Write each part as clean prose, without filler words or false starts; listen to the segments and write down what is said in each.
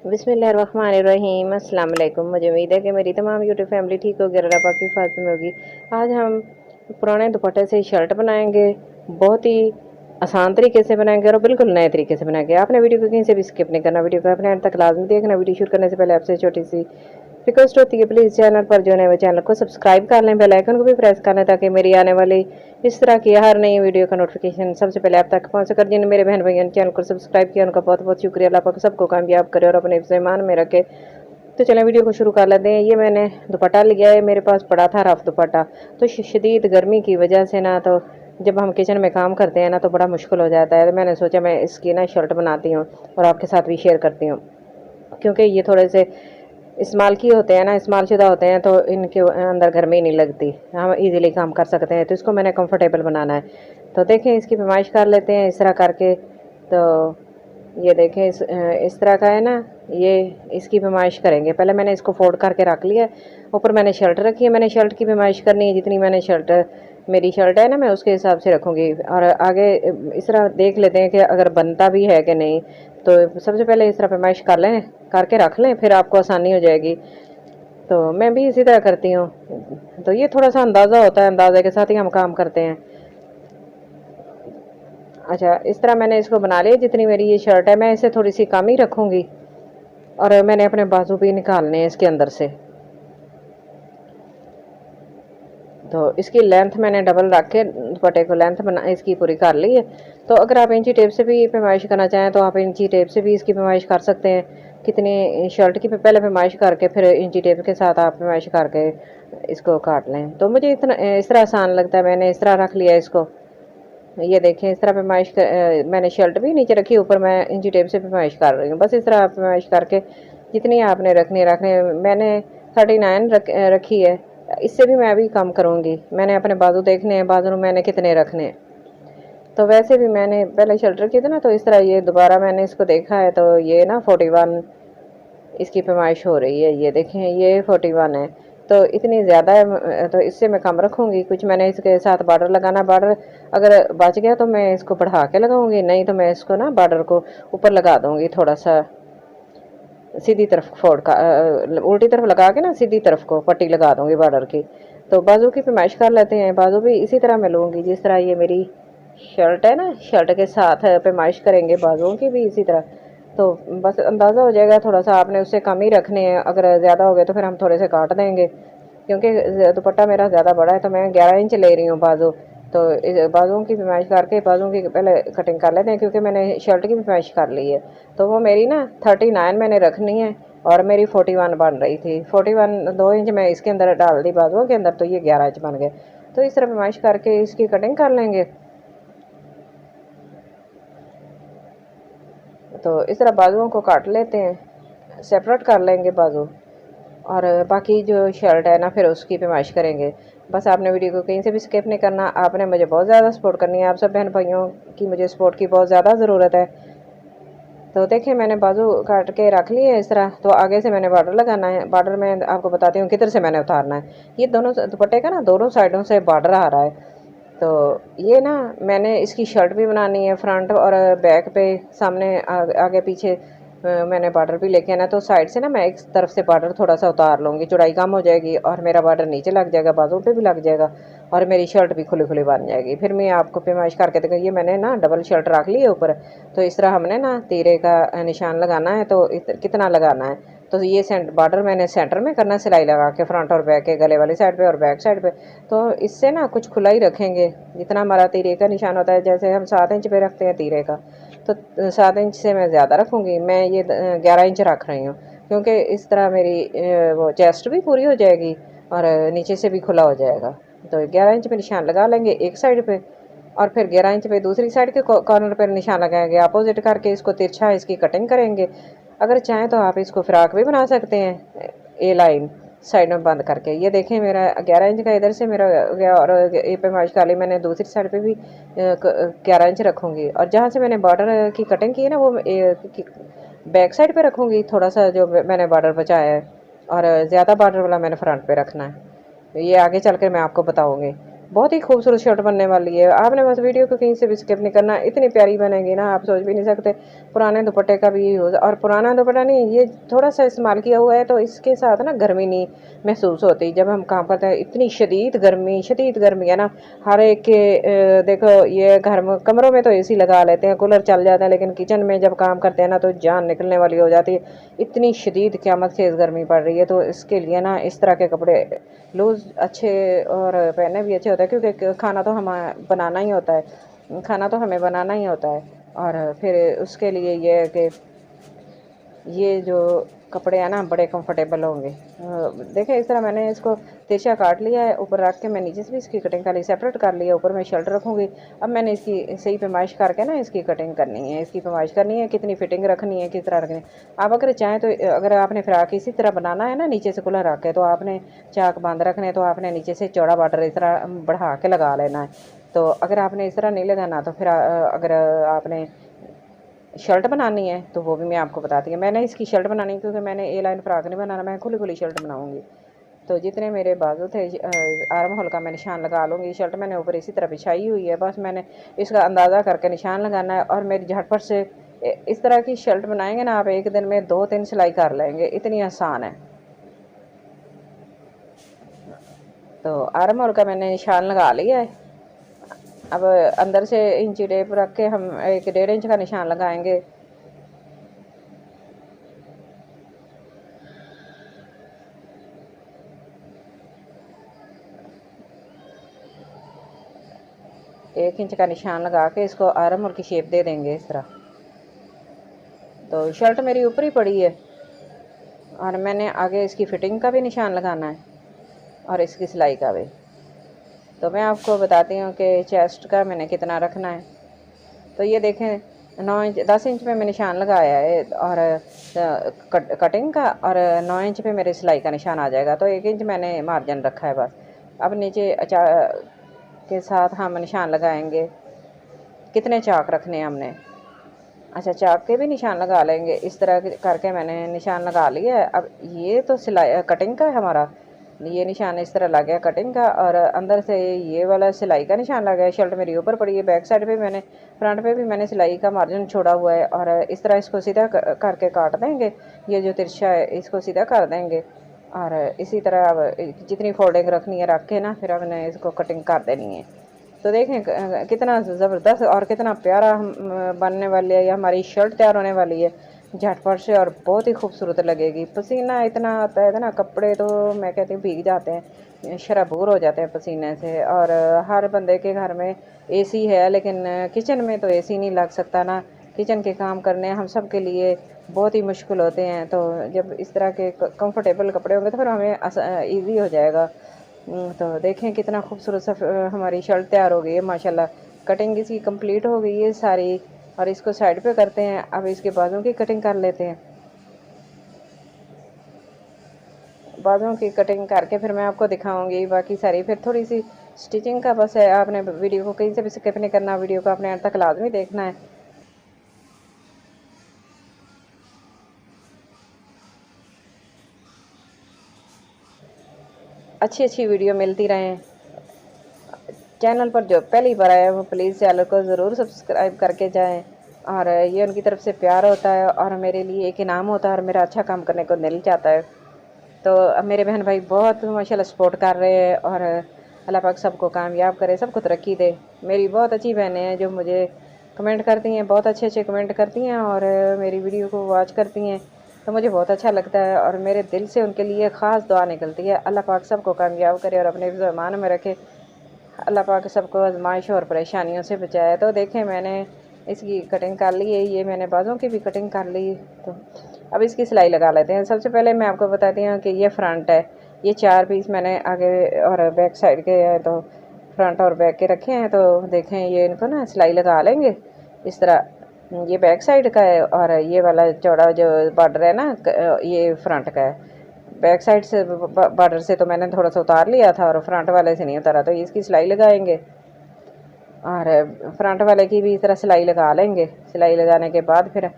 बिस्मिल्लाहिर्रहमानिर्रहीम अस्सलाम वालेकुम। मुझे उम्मीद है कि मेरी तमाम यूट्यूब फैमिली ठीक होगी और अल्लाह पाक की हिफाज़त में होगी। आज हम पुराने दुपट्टे से शर्ट बनाएंगे, बहुत ही आसान तरीके से बनाएंगे और बिल्कुल नए तरीके से बनाएंगे। आपने वीडियो को कहीं से भी स्किप नहीं करना, वीडियो को अपने एंड तक लाजमी देखना। वीडियो शुरू करने से पहले आपसे छोटी सी रिक्वेस्ट होती है, प्लीज़ चैनल पर जो है वो चैनल को सब्सक्राइब कर लें, बेल आइकन को भी प्रेस कर लें ताकि मेरी आने वाली इस तरह की हर नई वीडियो का नोटिफिकेशन सबसे पहले आप तक पहुंच सकर। जिन मेरे बहन भाइयों ने चैनल को सब्सक्राइब किया उनका बहुत बहुत शुक्रिया। अल्लाह पाक सबको कामयाब करे और अपने ईमान में रखे। तो चलें वीडियो को शुरू कर लेते हैं। ये मैंने दुपट्टा लिया है, मेरे पास पड़ा था रफ दुपट्टा। तो शदीद गर्मी की वजह से ना, तो जब हम किचन में काम करते हैं ना तो बड़ा मुश्किल हो जाता है। तो मैंने सोचा मैं इसकी ना शर्ट बनाती हूँ और आपके साथ भी शेयर करती हूँ, क्योंकि ये थोड़े से इस्तेमाल किए होते हैं ना, इस्तेमाल शुदा होते हैं, तो इनके अंदर गर्मी नहीं लगती, हम इजीली काम कर सकते हैं। तो इसको मैंने कंफर्टेबल बनाना है। तो देखें, इसकी पैमाइश कर लेते हैं इस तरह करके। तो ये देखें, इस तरह का है ना, ये इसकी पैमाइश करेंगे। पहले मैंने इसको फोल्ड करके रख लिया, ऊपर मैंने शर्ट रखी है। मैंने शर्ट की पैमाइश करनी है, जितनी मैंने शर्ट मेरी शर्ट है ना, मैं उसके हिसाब से रखूँगी। और आगे इस तरह देख लेते हैं कि अगर बनता भी है कि नहीं। तो सबसे पहले इस तरह पैमाइश कर लें, करके रख लें, फिर आपको आसानी हो जाएगी। तो मैं भी इसी तरह करती हूँ। तो ये थोड़ा सा अंदाज़ा होता है, अंदाजे के साथ ही हम काम करते हैं। अच्छा, इस तरह मैंने इसको बना लिया। जितनी मेरी ये शर्ट है मैं इसे थोड़ी सी कम ही रखूँगी। और मैंने अपने बाजू भी निकालने हैं इसके अंदर से। तो इसकी लेंथ मैंने डबल रख के दुपट्टे को लेंथ बना इसकी पूरी कर ली है। तो अगर आप इंची टेप से भी पैमाइश करना चाहें तो आप इंची टेप से भी इसकी पैमाइश कर सकते हैं। कितनी शर्ट की पहले पैमाइश करके फिर इंची टेप के साथ आप पैमाइश करके इसको काट लें। तो मुझे इतना इस तरह आसान लगता है, मैंने इस तरह रख लिया इसको। ये देखें, इस तरह पैमाइश मैंने शर्ट भी नीचे रखी, ऊपर मैं इंची टेप से पैमाइश कर रही हूँ। बस इस तरह पैमाइश करके जितनी आपने रखनी मैंने 39 रखी है। इससे भी मैं भी कम करूँगी। मैंने अपने बाजू देखने हैं, बाजू में मैंने कितने रखने हैं। तो वैसे भी मैंने पहले शर्ट रखी थी ना, तो इस तरह ये दोबारा मैंने इसको देखा है, तो ये ना 41 इसकी पैमाइश हो रही है। ये देखें, ये 41 है। तो इतनी ज़्यादा है, तो इससे मैं कम रखूँगी। कुछ मैंने इसके साथ बॉर्डर लगाना, बॉर्डर अगर बच गया तो मैं इसको बढ़ा के लगाऊंगी, नहीं तो मैं इसको ना बॉर्डर को ऊपर लगा दूंगी, थोड़ा सा सीधी तरफ फोड़ का उल्टी तरफ लगा के ना सीधी तरफ को पट्टी लगा दूंगी बॉर्डर की। तो बाजू की पैमाइश कर लेते हैं। बाजू भी इसी तरह मैं लूँगी जिस तरह ये मेरी शर्ट है ना, शर्ट के साथ पैमाइश करेंगे बाजुओं की भी इसी तरह। तो बस अंदाज़ा हो जाएगा, थोड़ा सा आपने उससे कम ही रखने हैं। अगर ज़्यादा हो गए तो फिर हम थोड़े से काट देंगे, क्योंकि दुपट्टा मेरा ज़्यादा बड़ा है। तो मैं 11 इंच ले रही हूँ बाजू। तो इस बाजुओं की पैमाइश करके बाजुओं की पहले कटिंग कर लेते हैं, क्योंकि मैंने शर्ट की भी पैमाइश कर ली है। तो वो मेरी ना 39 मैंने रखनी है और मेरी 41 बन रही थी। 41 2 इंच मैं इसके अंदर डाल दी बाजुओं के अंदर, तो ये 11 इंच बन गए। तो इस तरह पैमाइश करके इसकी कटिंग कर लेंगे। तो इस तरह बाजुओं को काट लेते हैं, सेपरेट कर लेंगे बाजू। और बाकी जो शर्ट है ना, फिर उसकी पैमाइश करेंगे। बस आपने वीडियो को कहीं से भी स्किप नहीं करना। आपने मुझे बहुत ज़्यादा सपोर्ट करनी है। आप सब बहन भाइयों की मुझे सपोर्ट की बहुत ज़्यादा ज़रूरत है। तो देखिए, मैंने बाजू काट के रख लिए है इस तरह। तो आगे से मैंने बॉर्डर लगाना है। बॉर्डर में आपको बताती हूँ किधर से मैंने उतारना है। ये दोनों दुपट्टे का ना दोनों साइडों से बॉर्डर आ रहा है। तो ये ना मैंने इसकी शर्ट भी बनानी है, फ्रंट और बैक पे, सामने आगे पीछे मैंने बॉर्डर भी लेके आना। तो साइड से ना मैं एक तरफ से बॉर्डर थोड़ा सा उतार लूँगी, चौड़ाई कम हो जाएगी और मेरा बॉर्डर नीचे लग जाएगा, बाजू पे भी लग जाएगा और मेरी शर्ट भी खुली खुली बन जाएगी। फिर मैं आपको पैमाइश करके देखूँ। ये मैंने ना डबल शर्ट रख ली है ऊपर। तो इस तरह हमने ना तीरे का निशान लगाना है। तो कितना लगाना है, तो ये बॉर्डर मैंने सेंटर में करना, सिलाई लगा के फ्रंट और बैक के गले वाली साइड पे और बैक साइड पे। तो इससे ना कुछ खुला ही रखेंगे। जितना हमारा तीरे का निशान होता है, जैसे हम 7 इंच पे रखते हैं तीरे का, तो 7 इंच से मैं ज़्यादा रखूँगी। मैं ये 11 इंच रख रही हूँ, क्योंकि इस तरह मेरी वो चेस्ट भी पूरी हो जाएगी और नीचे से भी खुला हो जाएगा। तो 11 इंच पे निशान लगा लेंगे एक साइड पे, और फिर 11 इंच पे दूसरी साइड के कॉर्नर पर निशान लगाएंगे। अपोजिट करके इसको तिरछा इसकी कटिंग करेंगे। अगर चाहें तो आप इसको फ्रॉक भी बना सकते हैं, ए लाइन साइड में बंद करके। ये देखें, मेरा 11 इंच का इधर से मेरा गया और ये पैमाइश कर ली मैंने। दूसरी साइड पे भी 11 इंच रखूँगी, और जहाँ से मैंने बॉर्डर की कटिंग की है ना, वो बैक साइड पे रखूँगी थोड़ा सा, जो मैंने बॉर्डर बचाया है। और ज़्यादा बॉर्डर वाला मैंने फ्रंट पे रखना है। ये आगे चल कर मैं आपको बताऊँगी। बहुत ही खूबसूरत शर्ट बनने वाली है। आपने बस वीडियो को कहीं से भी स्किप नहीं करना, इतनी प्यारी बनेगी ना आप सोच भी नहीं सकते। पुराने दुपट्टे का भी यूज़, और पुराना दुपट्टा नहीं, ये थोड़ा सा इस्तेमाल किया हुआ है तो इसके साथ ना गर्मी नहीं महसूस होती जब हम काम करते हैं। इतनी शदीद गर्मी है ना, हर एक के देखो ये घर में कमरों में तो एसी लगा लेते हैं, कूलर चल जाता है, लेकिन किचन में जब काम करते हैं ना तो जान निकलने वाली हो जाती है। इतनी शदीद क़यामत से गर्मी पड़ रही है, तो इसके लिए ना इस तरह के कपड़े लूज़ अच्छे और पहनने भी अच्छे होते हैं, क्योंकि खाना तो हम बनाना ही होता है, खाना तो हमें बनाना ही होता है। और फिर उसके लिए ये है कि ये जो कपड़े हैं ना बड़े कंफर्टेबल होंगे। देखें इस तरह मैंने इसको तिरछा काट लिया है, ऊपर रख के मैं नीचे से भी इसकी कटिंग कर ली, सेपरेट कर लिया। ऊपर मैं शर्ट रखूँगी। अब मैंने इसकी सही पैमाइश करके ना इसकी कटिंग करनी है, इसकी पैमाइश करनी है, कितनी फिटिंग रखनी है, किस तरह रखनी है। आप अगर चाहें तो अगर आपने फ्राक इसी तरह बनाना है ना नीचे से खुला रख के, तो आपने चाक बांध रखने, तो आपने नीचे से चौड़ा बॉर्डर इस तरह बढ़ा के लगा लेना है। तो अगर आपने इस तरह नहीं लगाना तो फिर अगर आपने शर्ट बनानी है तो वो भी मैं आपको बताती हूँ। मैंने इसकी शर्ट बनानी है क्योंकि मैंने ए लाइन फ्रॉक नहीं बनाना, मैं खुली खुली शर्ट बनाऊँगी। तो जितने मेरे बाजू थे आर्म होल का मैं निशान लगा लूँगी। शर्ट मैंने ऊपर इसी तरह बिछाई हुई है, बस मैंने इसका अंदाज़ा करके निशान लगाना है। और मेरी झटपट से इस तरह की शर्ट बनाएंगे ना आप, एक दिन में 2-3 सिलाई कर लेंगे, इतनी आसान है। तो आर्म होल का मैंने निशान लगा लिया है। अब अंदर से इंची टेप रख के हम 1-1.5 इंच का निशान लगाएंगे। एक इंच का निशान लगा के इसको आर्म होल की शेप दे देंगे इस तरह। तो शर्ट मेरी ऊपर ही पड़ी है और मैंने आगे इसकी फिटिंग का भी निशान लगाना है और इसकी सिलाई का भी। तो मैं आपको बताती हूँ कि चेस्ट का मैंने कितना रखना है। तो ये देखें 9 इंच 10 इंच पे मैं निशान लगाया है और कटिंग का, और 9 इंच पे मेरे सिलाई का निशान आ जाएगा। तो 1 इंच मैंने मार्जिन रखा है बस। अब नीचे के साथ हम निशान लगाएंगे, कितने चाक रखने हैं हमने। अच्छा, चाक के भी निशान लगा लेंगे। इस तरह करके मैंने निशान लगा लिया है। अब ये तो सिलाई कटिंग का है हमारा, ये निशान इस तरह लग गया कटिंग का, और अंदर से ये वाला सिलाई का निशान लग गया। शर्ट मेरी ऊपर पड़ी है, बैक साइड पे मैंने, फ्रंट पे भी मैंने सिलाई का मार्जिन छोड़ा हुआ है। और इस तरह इसको सीधा करके काट देंगे, ये जो तिरछा है इसको सीधा कर देंगे। और इसी तरह अब जितनी फोल्डिंग रखनी है रख के ना, फिर हमने इसको कटिंग कर देनी है। तो देखें कितना ज़बरदस्त और कितना प्यारा बनने वाली है, ये हमारी शर्ट तैयार होने वाली है झटपट से, और बहुत ही खूबसूरत लगेगी। पसीना इतना आता है ना, कपड़े तो मैं कहती हूँ भीग जाते हैं, शराबूर हो जाते हैं पसीने से। और हर बंदे के घर में एसी है, लेकिन किचन में तो एसी नहीं लग सकता ना। किचन के काम करने हम सब के लिए बहुत ही मुश्किल होते हैं। तो जब इस तरह के कंफर्टेबल कपड़े होंगे तो फिर हमें ईजी हो जाएगा। तो देखें कितना खूबसूरत सा हमारी शर्ट तैयार हो गई है माशाल्लाह। कटिंग इसकी कंप्लीट हो गई है सारी, और इसको साइड पे करते हैं। अब इसके बाजू की कटिंग कर लेते हैं। बाजू की कटिंग करके फिर मैं आपको दिखाऊंगी बाकी सारी, फिर थोड़ी सी स्टिचिंग का बस है। आपने वीडियो को कहीं से भी स्किप नहीं करना, वीडियो को अपने अंत तक लाजमी देखना है। अच्छी अच्छी वीडियो मिलती रहें। चैनल पर जो पहली बार आया वो प्लीज़ चैनल को ज़रूर सब्सक्राइब करके जाएं। और ये उनकी तरफ से प्यार होता है और मेरे लिए एक इनाम होता है, और मेरा अच्छा काम करने को दिल चाहता है। तो अब मेरे बहन भाई बहुत माशाल्लाह सपोर्ट कर रहे हैं, और अल्लाह पाक सबको कामयाब करे, सबको तरक्की दे। मेरी बहुत अच्छी बहनें हैं जो मुझे कमेंट करती हैं, बहुत अच्छे अच्छे कमेंट करती हैं, और मेरी वीडियो को वॉच करती हैं। तो मुझे बहुत अच्छा लगता है, और मेरे दिल से उनके लिए ख़ास दुआ निकलती है। अल्लाह पाक सबको कामयाब करे और अपने ईमान में रखे। अल्लाह पाक सबको आजमाइश और परेशानियों से बचाए। तो देखें मैंने इसकी कटिंग कर ली है, ये मैंने बाजों की भी कटिंग कर ली। तो अब इसकी सिलाई लगा लेते हैं। सबसे पहले मैं आपको बताती हूँ कि ये फ्रंट है, ये 4 पीस मैंने आगे और बैक साइड के हैं, तो फ्रंट और बैक के रखे हैं। तो देखें ये इनको ना सिलाई लगा लेंगे इस तरह। ये बैक साइड का है, और ये वाला चौड़ा जो बॉर्डर है ना ये फ्रंट का है। बैक साइड से बॉर्डर से तो मैंने थोड़ा सा उतार लिया था, और फ्रंट वाले से नहीं उतारा, तो इसकी सिलाई लगाएंगे। और फ्रंट वाले की भी इस तरह सिलाई लगा लेंगे। सिलाई लगाने के बाद फिर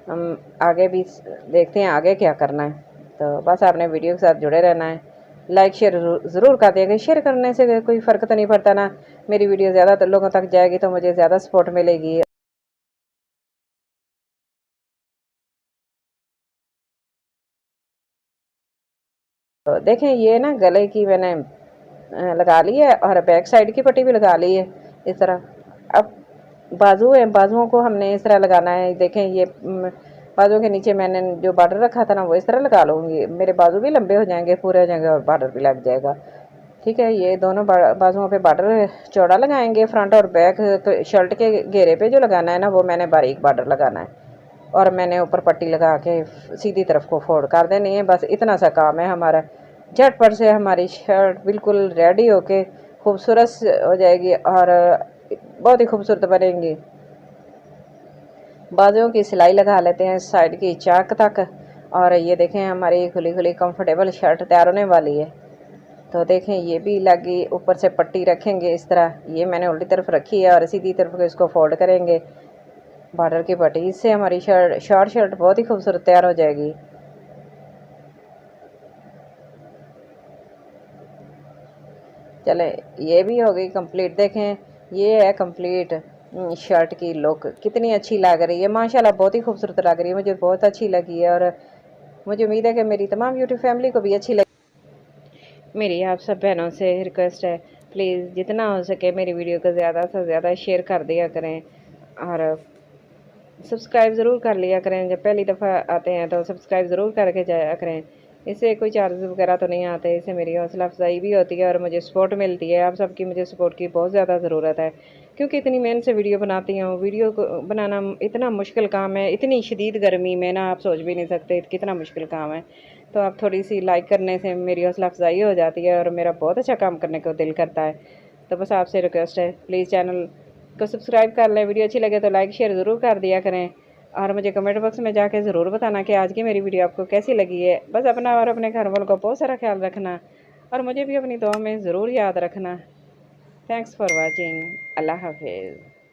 हम आगे भी देखते हैं आगे क्या करना है। तो बस आपने वीडियो के साथ जुड़े रहना है। लाइक शेयर ज़रूर कर दिएगा। शेयर करने से कोई फ़र्क तो नहीं पड़ता ना, मेरी वीडियो ज़्यादा लोगों तक जाएगी तो मुझे ज़्यादा सपोर्ट मिलेगी। तो देखें ये ना गले की मैंने लगा ली है और बैक साइड की पट्टी भी लगा ली है इस तरह। अब बाजू है, बाजुओं को हमने इस तरह लगाना है। देखें ये बाजुओं के नीचे मैंने जो बॉर्डर रखा था ना वो इस तरह लगा लूँगी, मेरे बाजू भी लंबे हो जाएंगे, पूरे हो जाएंगे और बॉर्डर भी लग जाएगा। ठीक है, ये दोनों बाजुओं पे बॉर्डर चौड़ा लगाएंगे। फ्रंट और बैक शर्ट के घेरे पे जो लगाना है ना वो मैंने बारीक बॉर्डर लगाना है और मैंने ऊपर पट्टी लगा के सीधी तरफ को फोल्ड कर देनी है। बस इतना सा काम है हमारा, झटपट से हमारी शर्ट बिल्कुल रेडी होके खूबसूरत हो जाएगी और बहुत ही खूबसूरत बनेंगी। बाजुओं की सिलाई लगा लेते हैं साइड की चाक तक और ये देखें हमारी खुली खुली कंफर्टेबल शर्ट तैयार होने वाली है। तो देखें ये भी लगी, ऊपर से पट्टी रखेंगे इस तरह। ये मैंने उल्टी तरफ रखी है और सीधी तरफ को इसको फोल्ड करेंगे बॉर्डर की पट्टी, इससे हमारी शॉर्ट शर्ट बहुत ही खूबसूरत तैयार हो जाएगी। चले ये भी हो गई कंप्लीट। देखें ये है कंप्लीट शर्ट की लुक, कितनी अच्छी लग रही है माशाल्लाह, बहुत ही खूबसूरत लग रही है, मुझे बहुत अच्छी लगी है और मुझे उम्मीद है कि मेरी तमाम यूट्यूब फैमिली को भी अच्छी लगी। मेरी आप सब बहनों से रिक्वेस्ट है, प्लीज़ जितना हो सके मेरी वीडियो को ज़्यादा से ज़्यादा शेयर कर दिया करें और सब्सक्राइब ज़रूर कर लिया करें। जब पहली दफ़ा आते हैं तो सब्सक्राइब ज़रूर करके जाया करें, इससे कोई चार्जेस वगैरह तो नहीं आते, इससे मेरी हौसला अफजाई भी होती है और मुझे सपोर्ट मिलती है। आप सबकी मुझे सपोर्ट की बहुत ज़्यादा ज़रूरत है क्योंकि इतनी मेहनत से वीडियो बनाती हूँ। वीडियो को बनाना इतना मुश्किल काम है, इतनी शदीद गर्मी में ना आप सोच भी नहीं सकते कितना मुश्किल काम है। तो आप थोड़ी सी लाइक करने से मेरी हौसला अफजाई हो जाती है और मेरा बहुत अच्छा काम करने को दिल करता है। तो बस आपसे रिक्वेस्ट है, प्लीज़ चैनल को सब्सक्राइब कर लें, वीडियो अच्छी लगे तो लाइक शेयर ज़रूर कर दिया करें और मुझे कमेंट बॉक्स में जाके ज़रूर बताना कि आज की मेरी वीडियो आपको कैसी लगी है। बस अपना और अपने घर वालों का बहुत सारा ख्याल रखना और मुझे भी अपनी दुआ में ज़रूर याद रखना। Thanks for watching. अल्लाह हाफिज़।